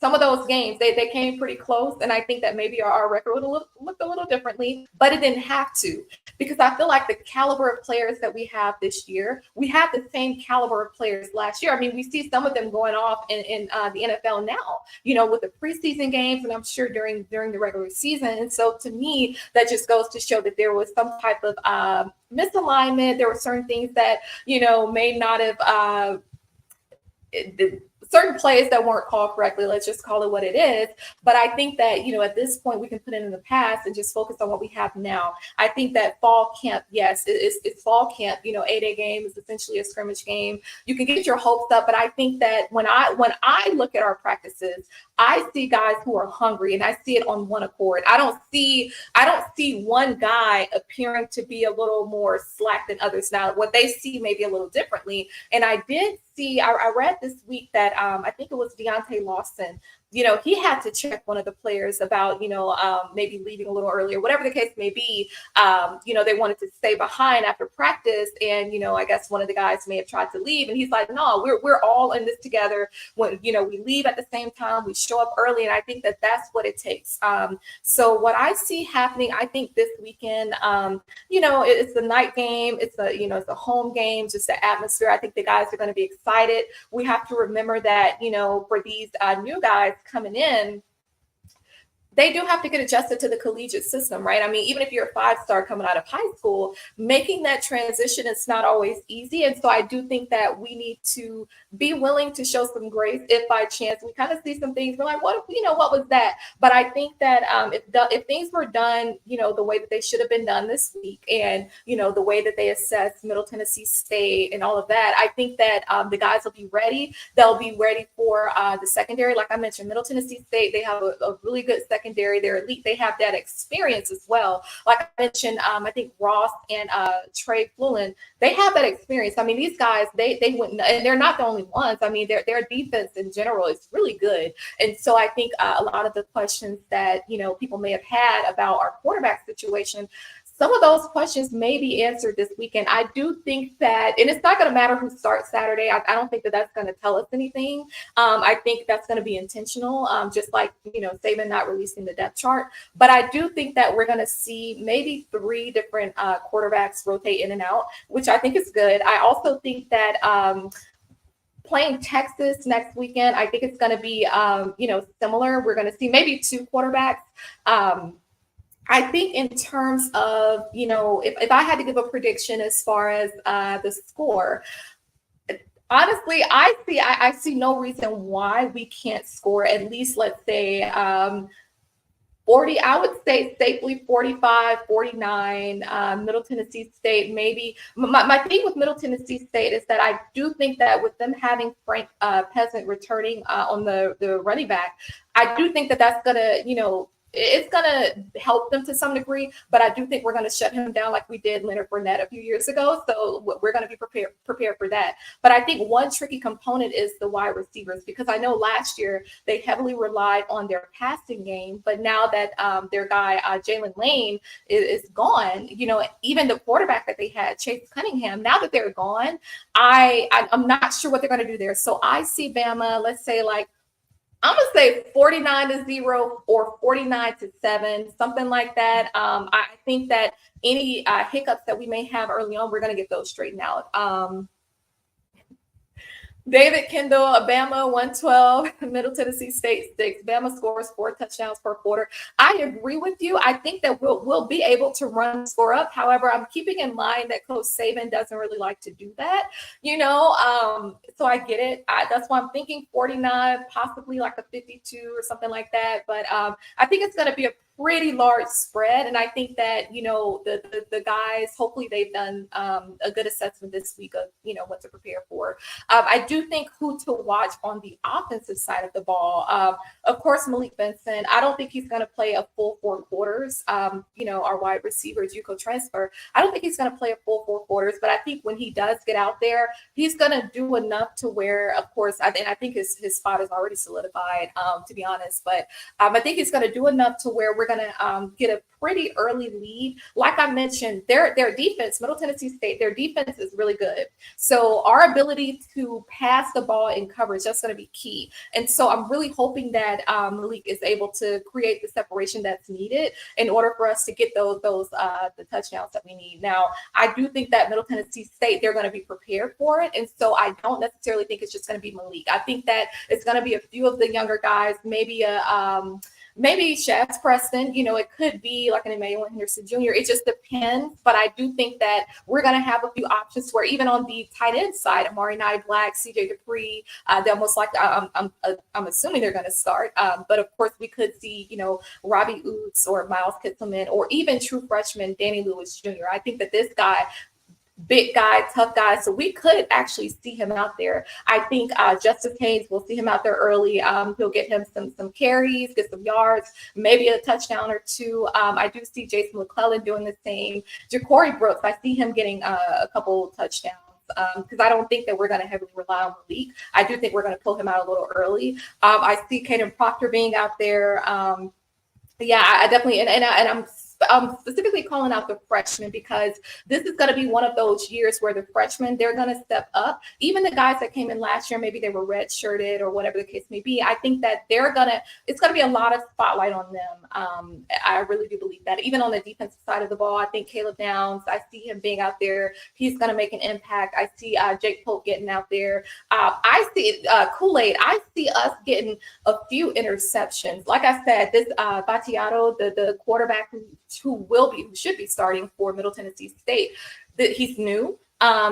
B: some of those games, they came pretty close. And I think that maybe our record would have looked a little differently, but it didn't have to, because I feel like the caliber of players that we have this year, we have the same caliber of players last year. I mean, we see some of them going off in the NFL now, with the preseason games, and I'm sure during the regular season. And so to me, that just goes to show that there was some type of misalignment. There were certain things that, may not have certain plays that weren't called correctly. Let's just call it what it is. But I think that, at this point, we can put it in the past and just focus on what we have now. I think that fall camp, yes, it's fall camp. 8-day game is essentially a scrimmage game. You can get your hopes up, but I think that when I look at our practices, I see guys who are hungry, and I see it on one accord. I don't see one guy appearing to be a little more slack than others. Now, what they see may be a little differently. And I did see, I read this week that I think it was Deontay Lawson he had to check one of the players about, maybe leaving a little earlier, whatever the case may be. They wanted to stay behind after practice. And, I guess one of the guys may have tried to leave. And he's like, no, we're all in this together. When, we leave at the same time, we show up early. And I think that that's what it takes. So what I see happening, I think this weekend, it's the night game. It's it's a home game, just the atmosphere. I think the guys are going to be excited. We have to remember that, for these new guys coming in, they do have to get adjusted to the collegiate system, right? I mean, even if you're a 5-star coming out of high school, making that transition is not always easy. And so I do think that we need to be willing to show some grace if by chance we kind of see some things. We're like, what was that? But I think that if things were done, the way that they should have been done this week, and, the way that they assess Middle Tennessee State and all of that, I think that the guys will be ready. They'll be ready for the secondary. Like I mentioned, Middle Tennessee State, they have a really good secondary. They're elite. They have that experience as well. Like I mentioned, I think Ross and Tra Fluellen, they have that experience. I mean, these guys, they wouldn't, and they're not the only ones. I mean, their defense in general is really good. And so I think a lot of the questions that, people may have had about our quarterback situation, some of those questions may be answered this weekend. I do think that, and it's not going to matter who starts Saturday. I don't think that that's going to tell us anything. I think that's going to be intentional, just like, Saban not releasing the depth chart. But I do think that we're going to see maybe 3 different quarterbacks rotate in and out, which I think is good. I also think that playing Texas next weekend, I think it's going to be, similar. We're going to see maybe 2 quarterbacks. I think in terms of, if I had to give a prediction as far as the score, honestly, I see no reason why we can't score at least, let's say, 40, I would say safely 45, 49, Middle Tennessee State, maybe. My thing with Middle Tennessee State is that I do think that with them having Frank Peasant returning on the running back, I do think that that's going to, it's going to help them to some degree, but I do think we're going to shut him down like we did Leonard Fournette a few years ago. So we're going to be prepared for that. But I think one tricky component is the wide receivers, because I know last year they heavily relied on their passing game, but now that their guy, Jalen Lane, is gone, even the quarterback that they had, Chase Cunningham, now that they're gone, I'm not sure what they're going to do there. So I see Bama, let's say I'm going to say 49-0 or 49-7, something like that. I think that any hiccups that we may have early on, we're going to get those straightened out. David Kendall, Bama 112, Middle Tennessee State 6. Bama scores 4 touchdowns per quarter. I agree with you. I think that we'll be able to run score up. However, I'm keeping in mind that Coach Saban doesn't really like to do that, so I get it. That's why I'm thinking 49, possibly like a 52 or something like that. But I think it's going to be a pretty large spread. And I think that, the guys, hopefully they've done a good assessment this week of, what to prepare for. I do think who to watch on the offensive side of the ball. Of course, Malik Benson, I don't think he's going to play a full 4 quarters. Our wide receiver, JUCO transfer, I don't think he's going to play a full 4 quarters, but I think when he does get out there, he's going to do enough to where, of course, I think his spot is already solidified, to be honest, but I think he's going to do enough to where we're going to get a pretty early lead. Like I mentioned, their defense, Middle Tennessee State, their defense is really good. So our ability to pass the ball in coverage, that's going to be key. And so I'm really hoping that Malik is able to create the separation that's needed in order for us to get the touchdowns that we need. Now, I do think that Middle Tennessee State, they're going to be prepared for it. And so I don't necessarily think it's just going to be Malik. I think that it's going to be a few of the younger guys, maybe Shaz Preston, it could be like an Emmanuel Henderson Jr. It just depends. But I do think that we're going to have a few options where even on the tight end side, Amari Nye Black, CJ Dupree, they're most likely, I'm assuming they're going to start. But of course, we could see, Robbie Oots or Miles Kitselman or even true freshman Danny Lewis Jr. I think that this guy, big guy, tough guy. So we could actually see him out there. I think Justice Haynes, we'll see him out there early. He'll get him some carries, get some yards, maybe a touchdown or 2. I do see Jason McClellan doing the same. Ja'Cory Brooks, I see him getting a couple touchdowns. because I don't think that we're going to heavily rely on Malik. I do think we're going to pull him out a little early. I see Caden Proctor being out there. Yeah, I definitely, and I'm specifically calling out the freshmen because this is going to be one of those years where the freshmen, they're going to step up. Even the guys that came in last year, maybe they were red-shirted or whatever the case may be. I think that it's going to be a lot of spotlight on them. I really do believe that. Even on the defensive side of the ball, I think Caleb Downs, I see him being out there. He's going to make an impact. I see Jake Pope getting out there. I see Kool-Aid. I see us getting a few interceptions. Like I said, this Vattiato, the quarterback who should be starting for Middle Tennessee State, he's new.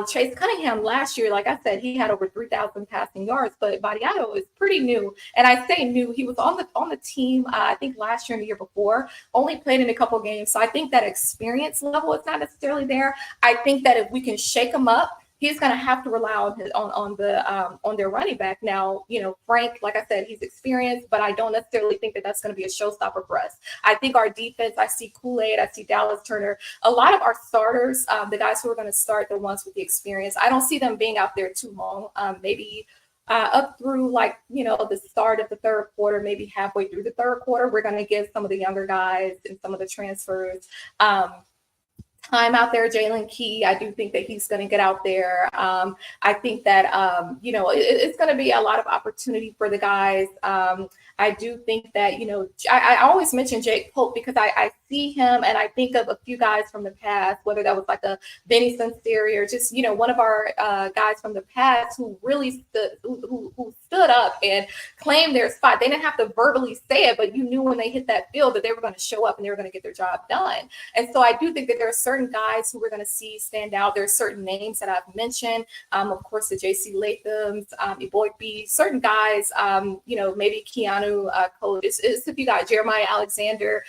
B: Chase Cunningham last year, like I said, he had over 3,000 passing yards, but Vattiato is pretty new. And I say new, he was on the team, I think last year and the year before, only played in a couple games. So I think that experience level is not necessarily there. I think that if we can shake him up, he's going to have to rely on their running back. Now, Frank, like I said, he's experienced, but I don't necessarily think that that's going to be a showstopper for us. I think our defense, I see Kool-Aid, I see Dallas Turner. A lot of our starters, the guys who are going to start, the ones with the experience, I don't see them being out there too long. Maybe up through the start of the third quarter, maybe halfway through the third quarter, we're going to give some of the younger guys and some of the transfers time out there. Jalen Key, I do think that he's going to get out there. I think that, it's going to be a lot of opportunity for the guys. I do think that, I always mention Jake Pope because I see him and I think of a few guys from the past, whether that was like a Benny Sunseri or just, one of our guys from the past who really stood up and claimed their spot. They didn't have to verbally say it, but you knew when they hit that field that they were going to show up and they were going to get their job done. And so I do think that there are certain guys who we're going to see stand out. There are certain names that I've mentioned. Of course, the J.C. Lathams, Eboigbe, certain guys, maybe Keanu Cole. It's a few guys, Jeremiah Alexander.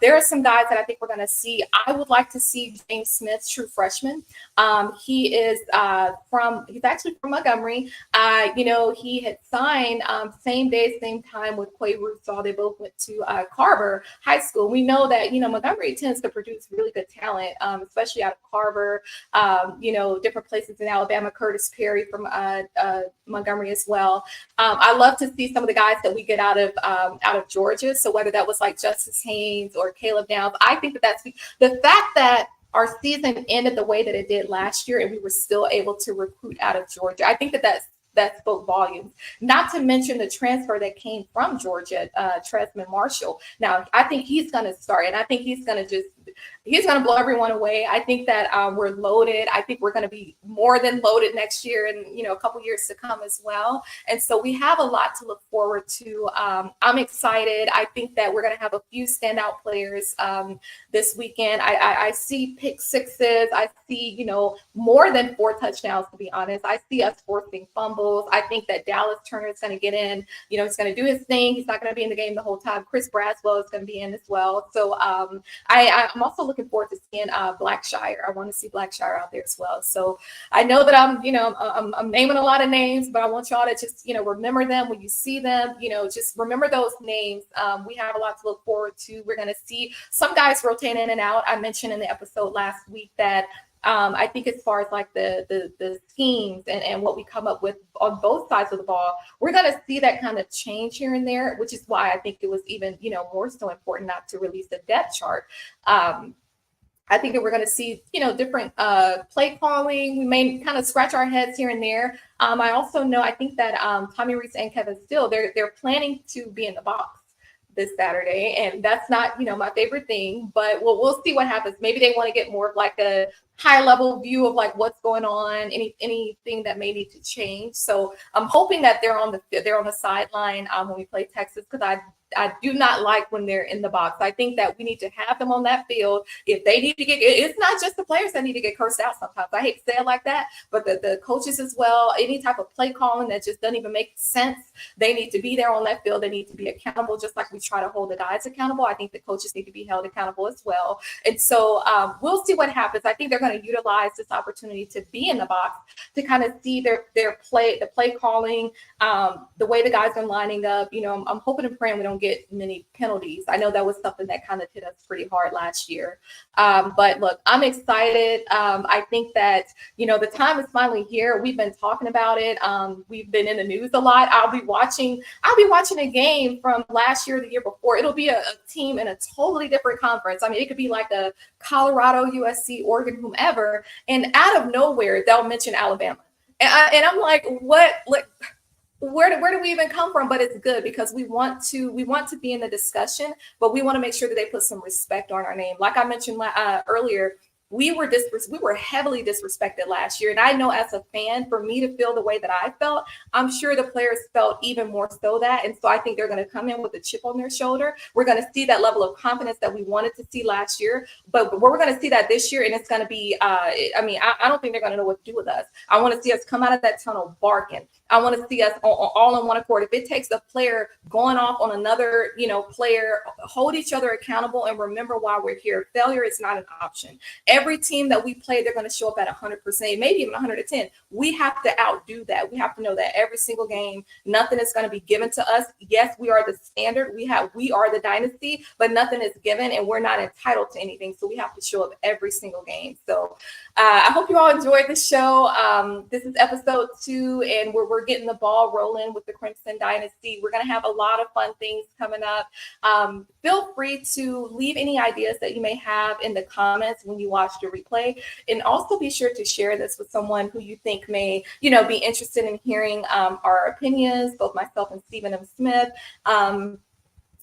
B: There are some guys that I think we're going to see. I would like to see James Smith, true freshman. He's actually from Montgomery. He had signed same day, same time with Quay Russaw. They both went to Carver High School. We know that, Montgomery tends to produce really good talent, especially out of Carver, different places in Alabama, Curtis Perry from Montgomery as well. I love to see some of the guys that we get out of Georgia. So whether that was like Justice Haynes or Caleb Downs, I think that's the fact that our season ended the way that it did last year and we were still able to recruit out of Georgia. I think that spoke volumes, not to mention the transfer that came from Georgia, Tresman Marshall. Now, I think he's going to start, and I think he's going to blow everyone away. I think that we're loaded. I think we're going to be more than loaded next year and, a couple years to come as well. And so we have a lot to look forward to. I'm excited. I think that we're going to have a few standout players this weekend. I see pick sixes. I see, more than 4 touchdowns, to be honest. I see us forcing fumbles. I think that Dallas Turner is going to get in. He's going to do his thing. He's not going to be in the game the whole time. Chris Braswell is going to be in as well. So I'm also looking forward to seeing Blackshire. I want to see Blackshire out there as well. So I know that I'm naming a lot of names, but I want y'all to just, remember them when you see them, just remember those names. We have a lot to look forward to. We're going to see some guys rotate in and out. I mentioned in the episode last week that I think as far as like the schemes and what we come up with on both sides of the ball, we're going to see that kind of change here and there, which is why I think it was even, more so important not to release a depth chart. I think that we're going to see, different play calling. We may kind of scratch our heads here and there. I also know, I think that Tommy Rees and Kevin Steele, they're planning to be in the box this Saturday, and that's not, my favorite thing, but we'll see what happens. Maybe they want to get more of like a high level view of like what's going on, anything that may need to change. So I'm hoping that they're on the sideline when we play Texas, because I do not like when they're in the box. I think that we need to have them on that field. If they need to it's not just the players that need to get cursed out sometimes. I hate to say it like that, but the coaches as well, any type of play calling that just doesn't even make sense, they need to be there on that field. They need to be accountable, just like we try to hold the guys accountable. I think the coaches need to be held accountable as well. And so we'll see what happens. I think they're going to utilize this opportunity to be in the box to kind of see their play, the play calling, the way the guys are lining up. I'm hoping and praying we don't get many penalties. I know that was something that kind of hit us pretty hard last year. But look, I'm excited. I think that, the time is finally here. We've been talking about it. We've been in the news a lot. I'll be watching a game from last year, the year before. It'll be a team in a totally different conference. I mean, it could be like a Colorado, USC, Oregon, whomever. And out of nowhere, they'll mention Alabama. And I'm like, what? Like, where do we even come from? But it's good because we want to be in the discussion, but we want to make sure that they put some respect on our name. Like I mentioned earlier, we were heavily disrespected last year. And I know as a fan, for me to feel the way that I felt, I'm sure the players felt even more so that. And so I think they're going to come in with a chip on their shoulder. We're going to see that level of confidence that we wanted to see last year, but we're going to see that this year. And it's going to be, I don't think they're going to know what to do with us. I want to see us come out of that tunnel barking. I want to see us all on one accord. If it takes a player going off on another, player, hold each other accountable and remember why we're here. Failure is not an option. Every team that we play, they're going to show up at 100%, maybe even 110. We have to outdo that. We have to know that every single game, nothing is going to be given to us. Yes, we are the standard. We are the dynasty, but nothing is given and we're not entitled to anything. So we have to show up every single game. So I hope you all enjoyed the show. This is episode 2 and we're getting the ball rolling with the Crimson Dynasty. We're going to have a lot of fun things coming up. Feel free to leave any ideas that you may have in the comments when you watch the replay, and also be sure to share this with someone who you think may, be interested in hearing our opinions, both myself and Stephen M. Smith.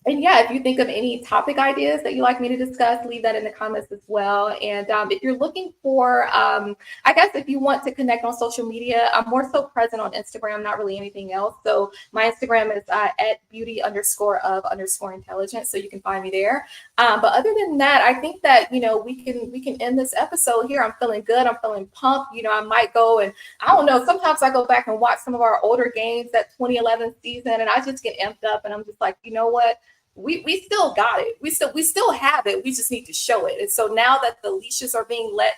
B: And yeah, if you think of any topic ideas that you'd like me to discuss, leave that in the comments as well. And if you're looking for, I guess if you want to connect on social media, I'm more so present on Instagram, not really anything else. So my Instagram is at beauty_of_intelligence. So you can find me there. But other than that, I think that, we can end this episode here. I'm feeling good. I'm feeling pumped. I might go and I don't know. Sometimes I go back and watch some of our older games, that 2011 season, and I just get amped up and I'm just like, you know what? We still got it. We still have it. We just need to show it. And so now that the leashes are being let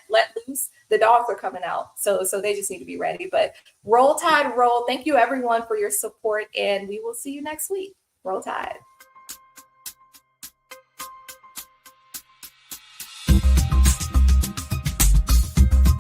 B: loose, the dogs are coming out. So they just need to be ready. But roll Tide, roll. Thank you everyone for your support, and we will see you next week. Roll Tide.